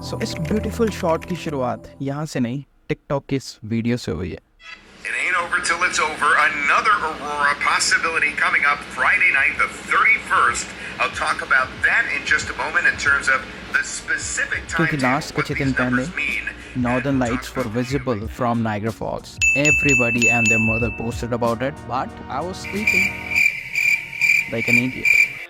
So इस beautiful shot की शुरुआत यहाँ से नहीं, टिकटॉक की इस वीडियो से हुई है. It ain't over till it's over. Another aurora possibility coming up Friday night, the 31st. I'll talk about that in just a moment in terms of the specific क्योंकि timetable, लास्ट what कुछ these दिन पहले numbers mean. Northern Lights were visible from Niagara Falls. Everybody and their mother posted about it, but I was sleeping like an idiot.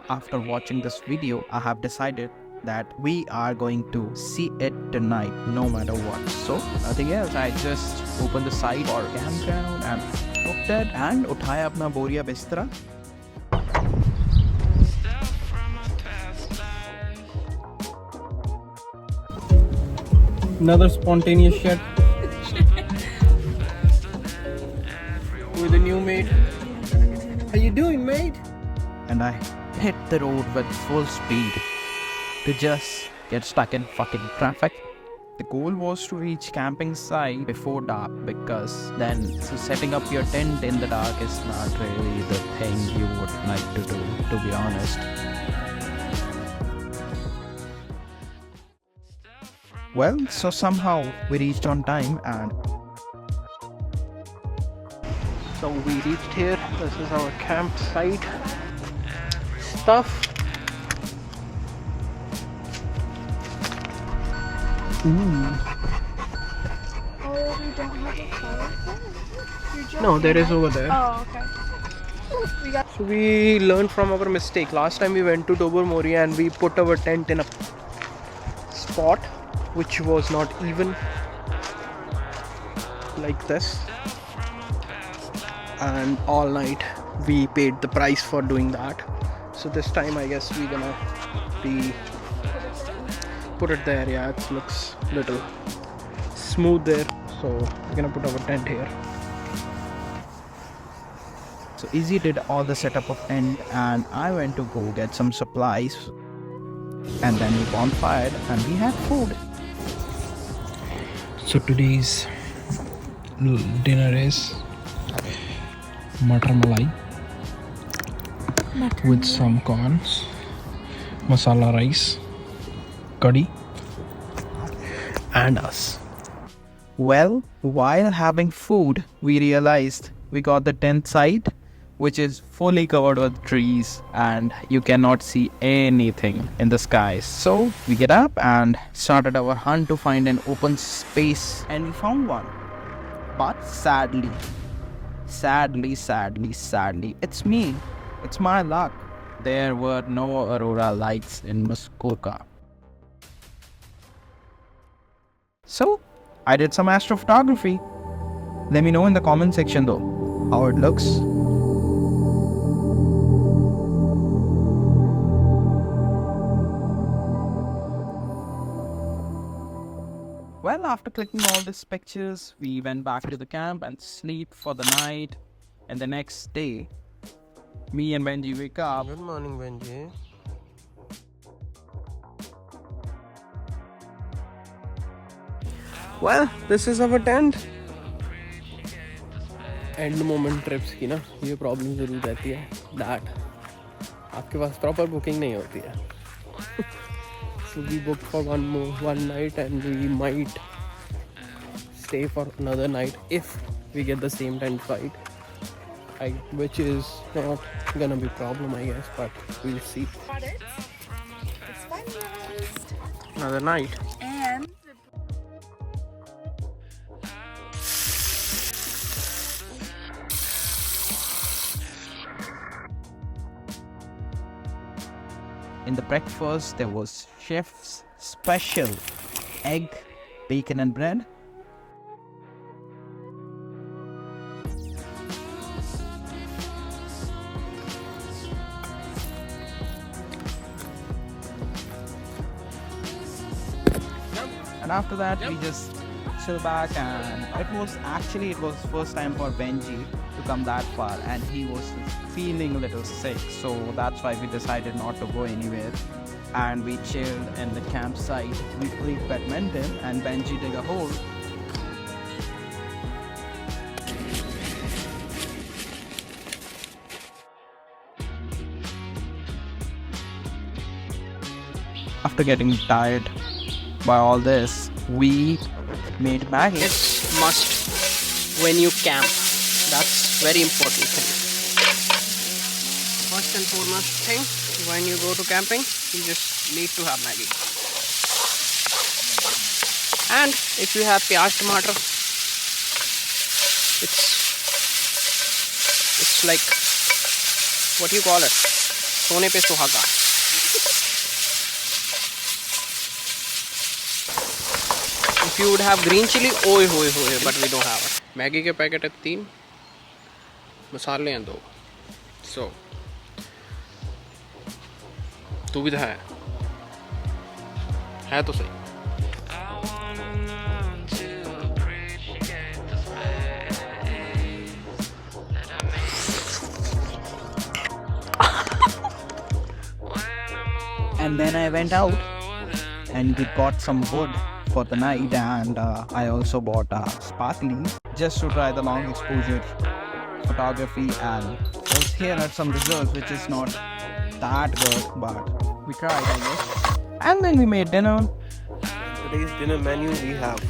After watching this video, I have decided that we are going to see it tonight, no matter what. So nothing else. I just opened the site or campground and booked it and उठाया अपना बोरिया बिस्तरा. Another spontaneous shot with a new mate. How you doing, mate? And I hit the road with full speed to just get stuck in fucking traffic. The goal was to reach camping site before dark because then setting up your tent in the dark is not really the thing you would like to do, to be honest. Well, so somehow we reached on time and so we reached here. This is our campsite stuff. Oh, we don't have a car. No, there is over there. Oh, okay. So we learned from our mistake. Last time we went to Tobermory and we put our tent in a spot which was not even like this, and all night we paid the price for doing that. So this time I guess we're gonna be put it there. Yeah, it looks little smooth there, so we're gonna put our tent here. So Izzy did all the setup of tent and I went to go get some supplies, and then we bonfired and we had food. So today's dinner is matar malai with some corns, masala rice, curry, and us. Well, while having food, we realized we got the tent site, which is fully covered with trees and you cannot see anything in the skies. So we get up and started our hunt to find an open space, and we found one. But sadly, it's me. It's my luck. There were no aurora lights in Muskoka. So I did some astrophotography. Let me know in the comment section though how it looks. Well, after clicking all these pictures, we went back to the camp and sleep for the night. And the next day, me and Benji wake up. Good morning, Benji. Well, this is our tent. End moment trips की ना ये problem जरूर रहती है, that आपके पास proper booking नहीं होती है. So we booked for one night and we might stay for another night if we get the same tent site, which is not gonna be problem I guess, but we'll see. Got it. It's finalized. Another night. And In the breakfast, there was chef's special egg, bacon and bread. And after that, we just chill back, and it was first time for Benji to come that far, and he was feeling a little sick, so that's why we decided not to go anywhere, and we chilled in the campsite. We played badminton and Benji dug a hole. After getting tired by all this, we made Maggie. It's must when you camp. That's very important thing. First and foremost thing, when you go to camping, you just need to have Maggie. And if you have pyaj tomato, it's like, what do you call it? Sone pe suhaga. If you would have green chili, oy hoy hoy, but we don't have it. Maggie के packet है 3, मसाले हैं 2. So दुविधा है तो सही. And then I went out and we got some wood for the night, and I also bought sparklies just to try the long exposure photography, and also here are some results which is not that good, but we tried, I guess. And then we made dinner. Today's dinner menu we have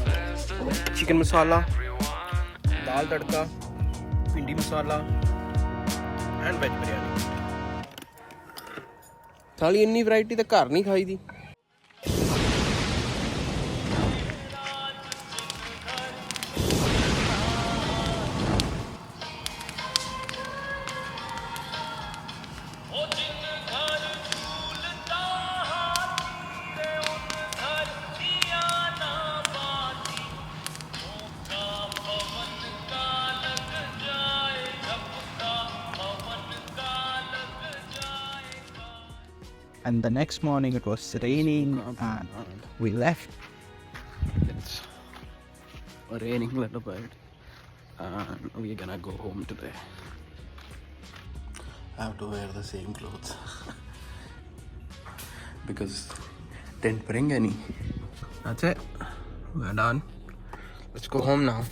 chicken masala, dal tadka, pindi masala, and veg biryani. साली इन्नी variety तो घर नहीं खाई दी. And the next morning it was raining and we left. It's raining a little bit and we're gonna go home today. I have to wear the same clothes because didn't bring any. That's it. We're done. Let's go home now.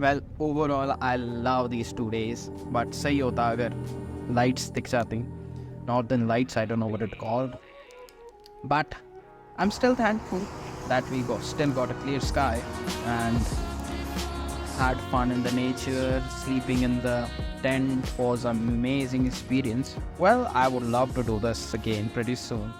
Well, overall I love these 2 days, but सही होता अगर lights दिख जाती. Northern lights, I don't know what it's called, but I'm still thankful that we still got a clear sky and had fun in the nature. Sleeping in the tent was an amazing experience. Well, I would love to do this again pretty soon.